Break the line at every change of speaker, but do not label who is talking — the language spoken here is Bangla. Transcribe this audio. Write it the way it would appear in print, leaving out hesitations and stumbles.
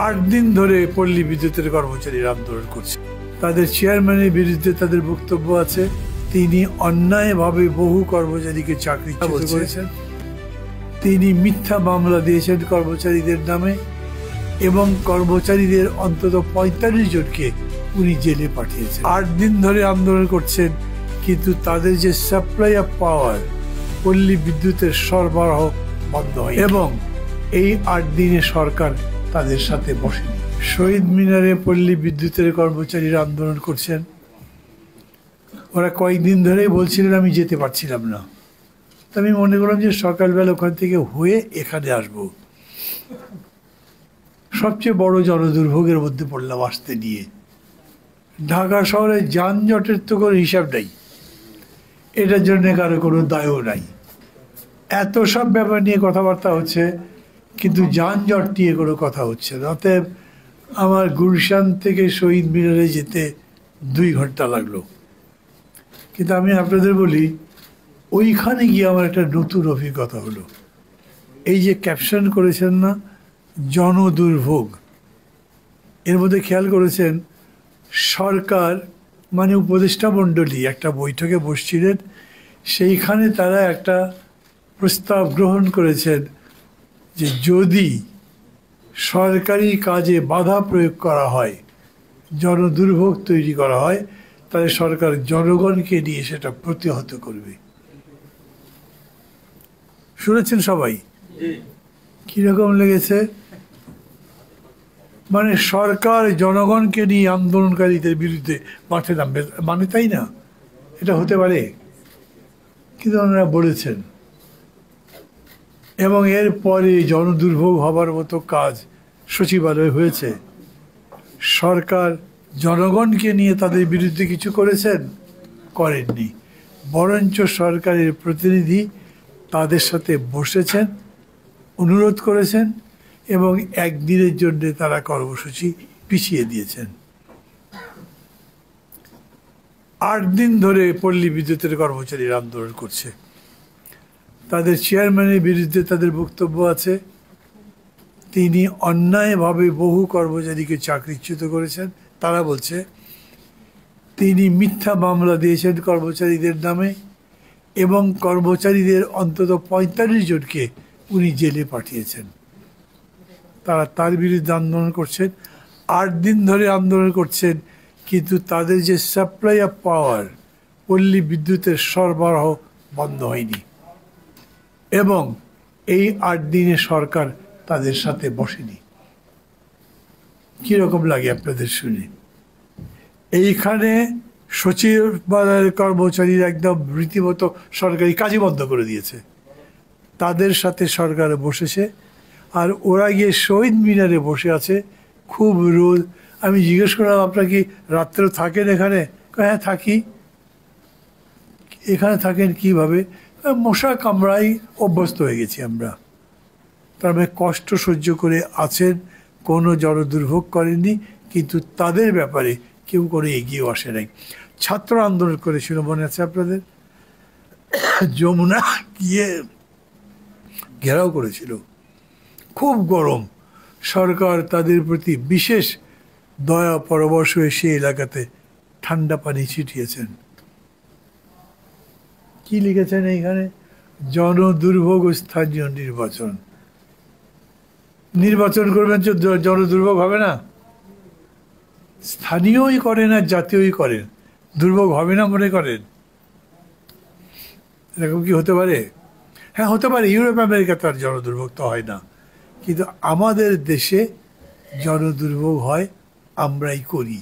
8 দিন ধরে পল্লী বিদ্যুতের কর্মচারীরা আন্দোলন করছে। তাদের চেয়ারম্যানের বিরুদ্ধে তাদের বক্তব্য আছে, তিনি অন্যায়ভাবে বহু কর্মচারীকে চাকরিচ্যুত করেছেন, তিনি মিথ্যা মামলা দিয়েছেন কর্মচারীদের নামে এবং কর্মচারীদের অন্তত 45 জনকে উনি জেলে পাঠিয়েছেন। 8 দিন ধরে আন্দোলন করছেন, কিন্তু তাদের যে সাপ্লাই অফ পাওয়ার, পল্লী বিদ্যুতের সরবরাহ বন্ধ হয় এবং এই 8 দিনে সরকার তাদের সাথে বসেনি। শহীদ মিনারে পল্লী বিদ্যুতের কর্মচারীরা আন্দোলন করছেন। ওরা কয়েকদিন ধরেই বলছিলেন আমি যেতে পারছিলাম না। তো আমি মনে করলাম যে সকালবেলা ওখান থেকে হয়ে এখানে আসব। সবচেয়ে বড় জনদুর্ভোগের মধ্যে পড়লাম আসতে নিয়ে। ঢাকা শহরে যানজটের তো কোনো হিসাব নাই, এটার জন্য কারো কোনো দায়ও নাই। এত সব ব্যাপার নিয়ে কথাবার্তা হচ্ছে, কিন্তু যানজট নিয়ে কোনো কথা হচ্ছে না। অতএব আমার গুলশান থেকে শহীদ মিনারে যেতে 2 ঘন্টা লাগলো। কিন্তু আমি আপনাদের বলি, ওইখানে গিয়ে আমার একটা নতুন অভিজ্ঞতা হলো। এই যে ক্যাপশন করেছেন না, জনদুর্ভোগ, এর মধ্যে খেয়াল করেছেন সরকার মানে উপদেষ্টা মণ্ডলী একটা বৈঠকে বসছিলেন, সেইখানে তারা একটা প্রস্তাব গ্রহণ করেছেন যে যদি সরকারি কাজে বাধা প্রয়োগ করা হয়, জনদুর্ভোগ তৈরি করা হয়, তাহলে সরকার জনগণকে নিয়ে সেটা প্রতিহত করবে। শুনেছেন সবাই? কিরকম লেগেছে? মানে সরকার জনগণকে নিয়ে আন্দোলনকারীদের বিরুদ্ধে মাঠে নামবে, মানে তাই না? এটা হতে পারে? কিন্তু ওনারা বলেছেন। এবং এরপরে জনদুর্ভোগ হবার মতো কাজ সচিবালয় হয়েছে। সরকার জনগণকে নিয়ে তাদের বিরুদ্ধে কিছু করেছেন? করেননি। বরঞ্চ সরকারের প্রতিনিধি তাদের সাথে বসেছেন, অনুরোধ করেছেন এবং 1 দিনের জন্য তারা কর্মসূচি পিছিয়ে দিয়েছেন। 8 দিন ধরে পল্লী বিদ্যুতের কর্মচারীরা আন্দোলন করছে। তাদের চেয়ারম্যানের বিরুদ্ধে তাদের বক্তব্য আছে, তিনি অন্যায়ভাবে বহু কর্মচারীকে চাকরিচ্যুত করেছেন। তারা বলছে তিনি মিথ্যা মামলা দিয়েছেন কর্মচারীদের নামে এবং কর্মচারীদের অন্তত 45 জনকে উনি জেলে পাঠিয়েছেন। তারা তার বিরুদ্ধে আন্দোলন করছেন। 8 দিন ধরে আন্দোলন করছেন, কিন্তু তাদের যে সাপ্লাই অফ পাওয়ার, পল্লী বিদ্যুতের সরবরাহ বন্ধ হয়নি এবং এই 8 দিনে সরকার তাদের সাথে বসেনি। কীরকম লাগে আপনাদের শুনে? এইখানে সচিবালয়ের কর্মচারীরা একদম রীতিমতো সরকারি কাজই বন্ধ করে দিয়েছে, তাদের সাথে সরকার বসেছে। আর ওরা গিয়ে শহীদ মিনারে বসে আছে, খুব রোদ। আমি জিজ্ঞেস করলাম আপনারা কি রাত্রেও থাকেন এখানে? হ্যাঁ থাকি। এখানে থাকেন কিভাবে? মশা কামড়াই অভ্যস্ত হয়ে গেছি আমরা। তার মানে কষ্ট সহ্য করে আছেন, কোনো জনদুর্ভোগ করেননি, কিন্তু তাদের ব্যাপারে কেউ করে এগিয়েও আসে নাই। ছাত্র আন্দোলন করেছিল, মনে আছে আপনাদের? যমুনা গিয়ে ঘেরাও করেছিল, খুব গরম। সরকার তাদের প্রতি বিশেষ দয়া পরবশ হয়ে সেই এলাকাতে ঠান্ডা পানি ছিটিয়েছেন। কি লিখেছেন এইখানে? জনদুর্ভোগ ও স্থানীয় নির্বাচন। নির্বাচন করবেন তো জনদুর্ভোগ হবে না? স্থানীয়ই করেন আর জাতীয়ই করেন, দুর্ভোগ হবে না মনে করেন? এরকম কি হতে পারে? হ্যাঁ হতে পারে, ইউরোপ আমেরিকা তো আর জনদুর্ভোগ তো হয় না, কিন্তু আমাদের দেশে জনদুর্ভোগ হয়, আমরাই করি।